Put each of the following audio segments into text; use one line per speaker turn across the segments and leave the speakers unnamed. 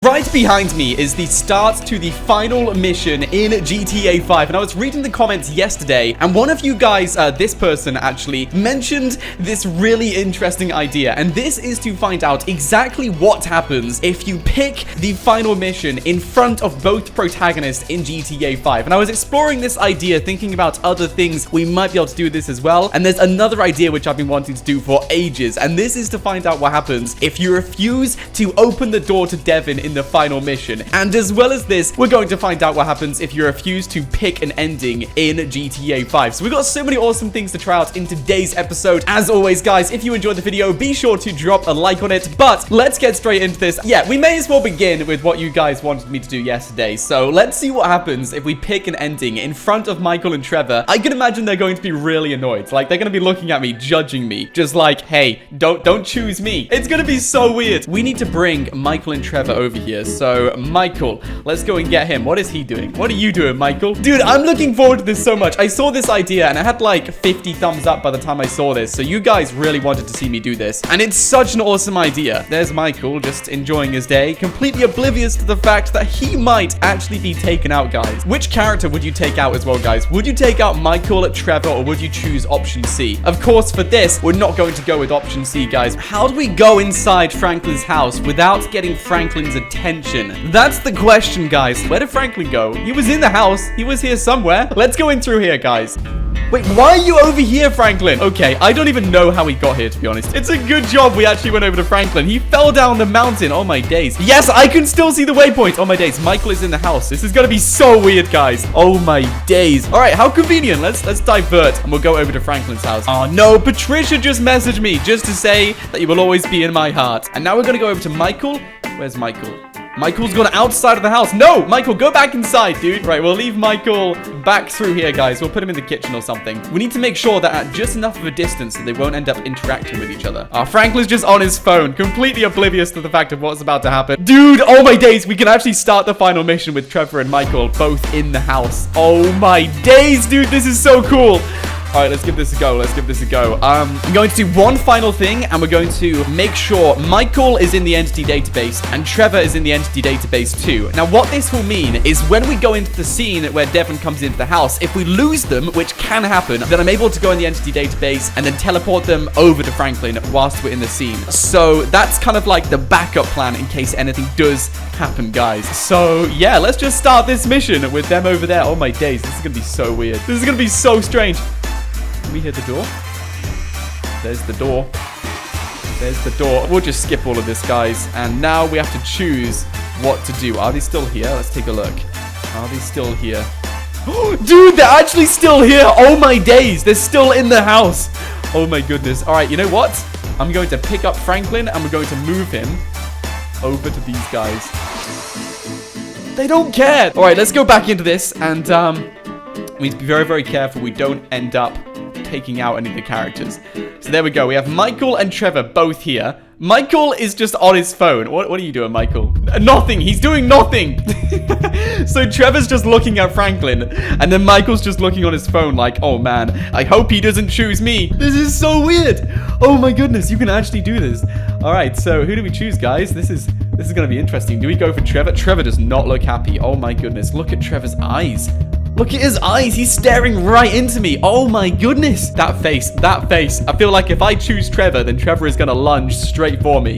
Right behind me is the start to the final mission in GTA 5, and I was reading the comments yesterday, and one of you guys, this person actually, mentioned this really interesting idea, and this is to find out exactly what happens if you pick the final mission in front of both protagonists in GTA 5, and I was exploring this idea, thinking about other things we might be able to do this as well, and there's another idea which I've been wanting to do for ages, and this is to find out what happens if you refuse to open the door to Devin in the final mission. And as well as this, we're going to find out what happens if you refuse to pick an ending in GTA 5. So we've got so many awesome things to try out in today's episode. As always, guys, if you enjoyed the video, be sure to drop a like on it. But let's get straight into this. Yeah, we may as well begin with what you guys wanted me to do yesterday. So let's see what happens if we pick an ending in front of Michael and Trevor. I can imagine they're going to be really annoyed. Like, they're going to be looking at me, judging me, just like, hey, don't choose me. It's going to be so weird. We need to bring Michael and Trevor over here. So, Michael, let's go and get him. What is he doing? What are you doing, Michael? Dude, I'm looking forward to this so much. I saw this idea, and I had like 50 thumbs up by the time I saw this. So, you guys really wanted to see me do this. And it's such an awesome idea. There's Michael, just enjoying his day, completely oblivious to the fact that he might actually be taken out, guys. Which character would you take out as well, guys? Would you take out Michael, Trevor, or would you choose option C? Of course, for this, we're not going to go with option C, guys. How do we go inside Franklin's house without getting Franklin's attention? That's the question, guys. Where did Franklin go? He was in the house. He was here somewhere. Let's go in through here, guys. Wait, why are you over here, Franklin? Okay, I don't even know how he got here, to be honest. It's a good job we actually went over to Franklin. He fell down the mountain. Oh, my days. Yes, I can still see the waypoint. Oh, my days. Michael is in the house. This is going to be so weird, guys. Oh, my days. All right, how convenient. Let's divert, and we'll go over to Franklin's house. Oh, no. Patricia just messaged me just to say that you will always be in my heart. And now we're going to go over to Michael. Where's Michael? Michael's gone outside of the house. No, Michael, go back inside, dude. Right, we'll leave Michael back through here, guys. We'll put him in the kitchen or something. We need to make sure that at just enough of a distance that they won't end up interacting with each other. Franklin's just on his phone, completely oblivious to the fact of what's about to happen. Dude, oh my days. We can actually start the final mission with Trevor and Michael both in the house. Oh my days, dude. This is so cool. All right, let's give this a go. Let's give this a go. I'm going to do one final thing, and we're going to make sure Michael is in the entity database and Trevor is in the entity database too. Now, what this will mean is when we go into the scene where Devin comes into the house, if we lose them, which can happen, then I'm able to go in the entity database and then teleport them over to Franklin whilst we're in the scene. So that's kind of like the backup plan in case anything does happen, guys. So yeah, let's just start this mission with them over there. Oh my days, this is gonna be so weird. This is gonna be so strange. Can we hear the door? There's the door. There's the door. We'll just skip all of this, guys. And now we have to choose what to do. Are they still here? Let's take a look. Are they still here? Dude, they're actually still here. Oh my days. They're still in the house. Oh my goodness. All right, you know what? I'm going to pick up Franklin and we're going to move him over to these guys. They don't care. All right, let's go back into this and we need to be very, very careful we don't end up taking out any of the characters. So there we go. We have Michael and Trevor both here. Michael is just on his phone. What are you doing, Michael? Nothing. He's doing nothing. So Trevor's just looking at Franklin, and then Michael's just looking on his phone like, oh man, I hope he doesn't choose me. This is so weird. Oh my goodness, you can actually do this. All right, so who do we choose, guys? This is going to be interesting. Do we go for Trevor? Trevor does not look happy. Oh my goodness, look at Trevor's eyes. Look at his eyes. He's staring right into me. Oh my goodness. That face. That face. I feel like if I choose Trevor, then Trevor is going to lunge straight for me.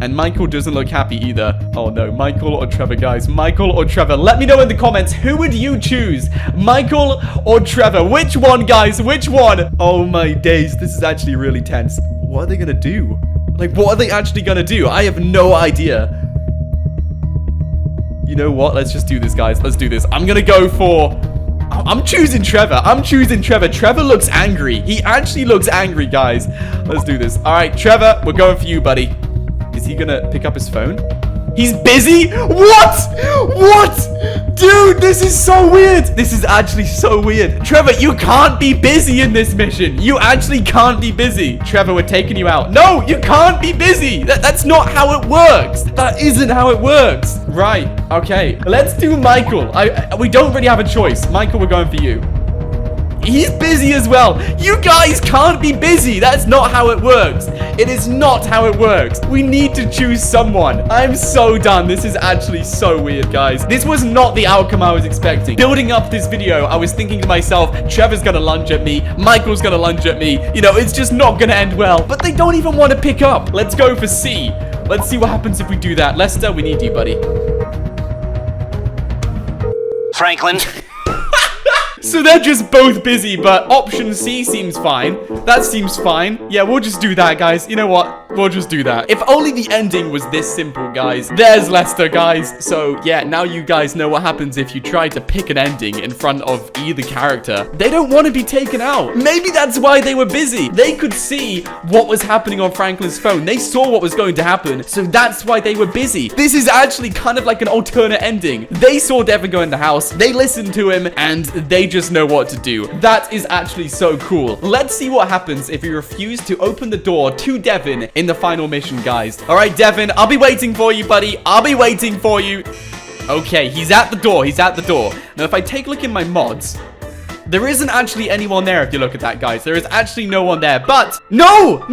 And Michael doesn't look happy either. Oh no. Michael or Trevor, guys. Michael or Trevor. Let me know in the comments. Who would you choose? Michael or Trevor? Which one, guys? Which one? Oh my days. This is actually really tense. What are they going to do? Like, what are they actually going to do? I have no idea. You know what? Let's just do this, guys. Let's do this. I'm gonna go for... I'm choosing Trevor. I'm choosing Trevor. Trevor looks angry. He actually looks angry, guys. Let's do this. All right, Trevor, we're going for you, buddy. Is he gonna pick up his phone? He's busy? What? What? Dude, this is so weird. This is actually so weird. Trevor, you can't be busy in this mission. You actually can't be busy. Trevor, we're taking you out. No, you can't be busy. That's not how it works. That isn't how it works. Right. Okay. Let's do Michael. We don't really have a choice. Michael, we're going for you. he's busy as well. You guys can't be busy. That's not how it works. It is not how it works. We need to choose someone. I'm so done. This is actually so weird, guys. This was not the outcome I was expecting. Building up this video, I was thinking to myself, Trevor's gonna lunge at me. Michael's gonna lunge at me. You know, it's just not gonna end well. But they don't even want to pick up. Let's go for C. Let's see what happens if we do that. Lester, we need you, buddy.
Franklin.
So they're just both busy, but option C seems fine. That seems fine. Yeah, we'll just do that, guys. You know what? We'll just do that. If only the ending was this simple, guys. There's Lester, guys. So, yeah, now you guys know what happens if you try to pick an ending in front of either character. They don't want to be taken out. Maybe that's why they were busy. They could see what was happening on Franklin's phone. They saw what was going to happen, so that's why they were busy. This is actually kind of like an alternate ending. They saw Devin go in the house, they listened to him, and they just know what to do. That is actually so cool. Let's see what happens if we refuse to open the door to Devin in the final mission, guys. All right, Devin, I'll be waiting for you, buddy. I'll be waiting for you. Okay, he's at the door. He's at the door. Now, if I take a look in my mods, there isn't actually anyone there if you look at that, guys. There is actually no one there, but no!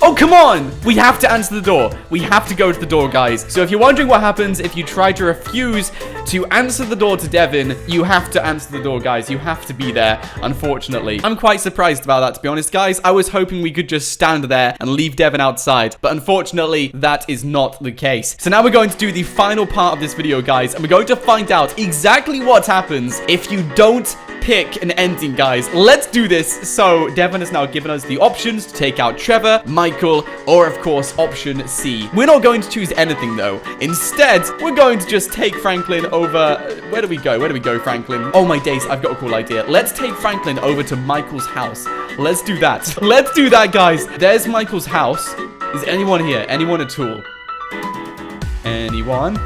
Oh, come on! We have to answer the door. We have to go to the door, guys. So if you're wondering what happens if you try to refuse to answer the door to Devin, you have to answer the door, guys. You have to be there, unfortunately. I'm quite surprised about that, to be honest, guys. I was hoping we could just stand there and leave Devin outside, but unfortunately, that is not the case. So now we're going to do the final part of this video, guys, and we're going to find out exactly what happens if you don't pick an ending, guys. Let's do this. So Devin has now given us the options to take out Trevor, Michael, or of course option C. We're not going to choose anything though. Instead, we're going to just take Franklin over. Where do we go, Franklin? Oh my days, I've got a cool idea. Let's take Franklin over to Michael's house. Let's do that. Let's do that, guys. There's Michael's house. Is anyone here? Anyone at all? Anyone?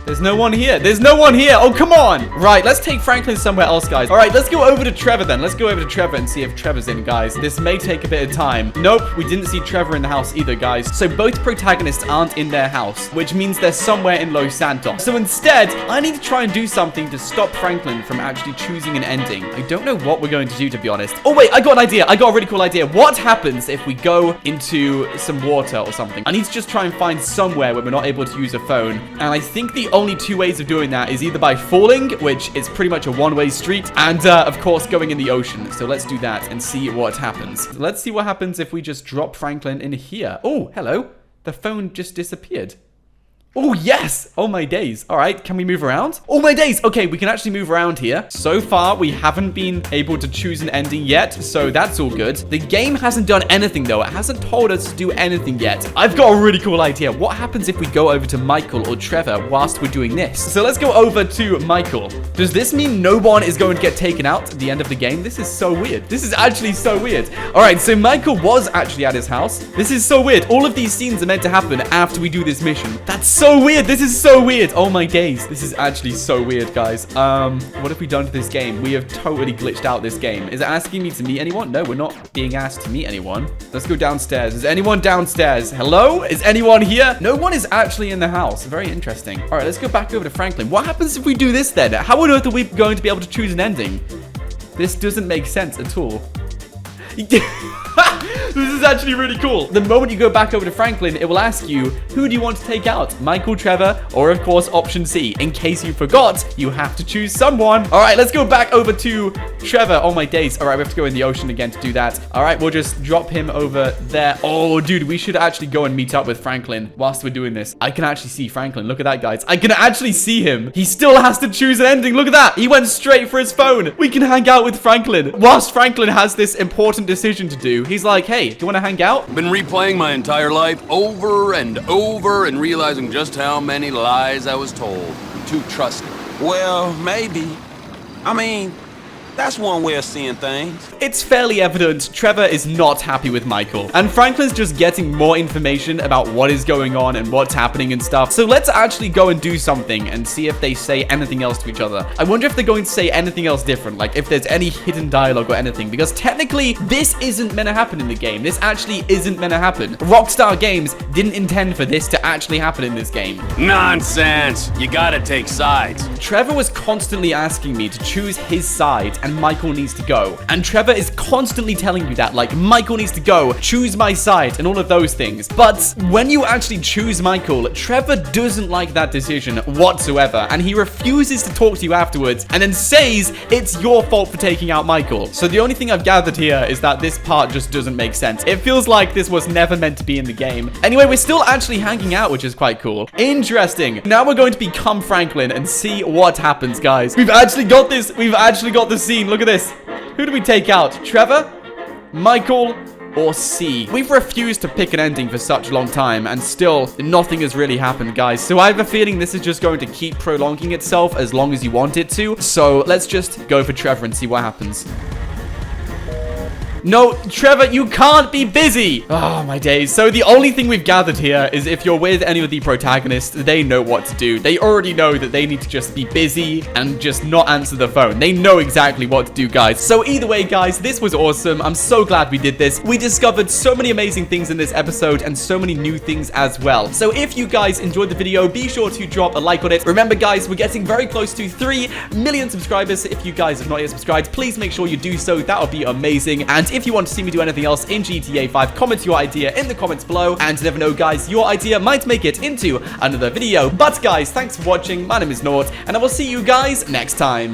There's no one here. There's no one here. Oh, come on. Right, let's take Franklin somewhere else, guys. All right, let's go over to Trevor then. Let's go over to Trevor and see if Trevor's in, guys. This may take a bit of time. Nope, we didn't see Trevor in the house either, guys. So both protagonists aren't in their house, which means they're somewhere in Los Santos. So instead, I need to try and do something to stop Franklin from actually choosing an ending. I don't know what we're going to do, to be honest. Oh, wait, I got an idea. I got a really cool idea. What happens if we go into some water or something? I need to just try and find somewhere where we're not able to use a phone. And I think the only two ways of doing that is either by falling, which is pretty much a one-way street, and of course going in the ocean. So let's do that and see what happens. Let's see what happens if we just drop Franklin in here. Oh, hello. The phone just disappeared. Oh, yes. Oh, my days. All right. Can we move around? Oh, my days. Okay, we can actually move around here. So far, we haven't been able to choose an ending yet, so that's all good. The game hasn't done anything, though. It hasn't told us to do anything yet. I've got a really cool idea. What happens if we go over to Michael or Trevor whilst we're doing this? So let's go over to Michael. Does this mean no one is going to get taken out at the end of the game? This is so weird. This is actually so weird. All right, so Michael was actually at his house. This is so weird. All of these scenes are meant to happen after we do this mission. That's so weird. This is so weird. Oh my days. This is actually so weird, guys. What have we done to this game? We have totally glitched out this game. Is it asking me to meet anyone? No, we're not being asked to meet anyone. Let's go downstairs. Is anyone downstairs? Hello? Is anyone here? No one is actually in the house. Very interesting. All right, let's go back over to Franklin. What happens if we do this then? How on earth are we going to be able to choose an ending? This doesn't make sense at all. This is actually really cool. The moment you go back over to Franklin, it will ask you, who do you want to take out? Michael, Trevor, or of course, option C. In case you forgot, you have to choose someone. All right, let's go back over to Trevor. Oh my days. All right, we have to go in the ocean again to do that. All right, we'll just drop him over there. Oh, dude, we should actually go and meet up with Franklin whilst we're doing this. I can actually see Franklin. Look at that, guys. I can actually see him. He still has to choose an ending. Look at that. He went straight for his phone. We can hang out with Franklin. Whilst Franklin has this important decision to do, he's like, hey, do you want to hang out?
I've been replaying my entire life over and over and realizing just how many lies I was told. I'm too trusting.
Well, maybe. I mean, that's one way of seeing things.
It's fairly evident Trevor is not happy with Michael, and Franklin's just getting more information about what is going on and what's happening and stuff. So let's actually go and do something and see if they say anything else to each other. I wonder if they're going to say anything else different, like if there's any hidden dialogue or anything, because technically this isn't meant to happen in the game. This actually isn't meant to happen. Rockstar Games didn't intend for this to actually happen in this game.
Nonsense! You gotta take sides.
Trevor was constantly asking me to choose his side and Michael needs to go. And Trevor is constantly telling you that, like, Michael needs to go, choose my side, and all of those things. But when you actually choose Michael, Trevor doesn't like that decision whatsoever, and he refuses to talk to you afterwards, and then says it's your fault for taking out Michael. So the only thing I've gathered here is that this part just doesn't make sense. It feels like this was never meant to be in the game. Anyway, we're still actually hanging out, which is quite cool. Interesting. Now we're going to become Franklin and see what happens, guys. We've actually got this. We've actually got the scene. Look at this. Who do we take out? Trevor? Michael? Or C? We've refused to pick an ending for such a long time, and still nothing has really happened, guys. So I have a feeling this is just going to keep prolonging itself as long as you want it to. So let's just go for Trevor and see what happens. No, Trevor, you can't be busy. Oh, my days. So the only thing we've gathered here is if you're with any of the protagonists, they know what to do. They already know that they need to just be busy and just not answer the phone. They know exactly what to do, guys. So either way, guys, this was awesome. I'm so glad we did this. We discovered so many amazing things in this episode and so many new things as well. So if you guys enjoyed the video, be sure to drop a like on it. Remember, guys, we're getting very close to 3 million subscribers. If you guys have not yet subscribed, please make sure you do so. That would be amazing. And if you want to see me do anything else in GTA 5, comment your idea in the comments below. And you never know, guys, your idea might make it into another video. But guys, thanks for watching. My name is Nort, and I will see you guys next time.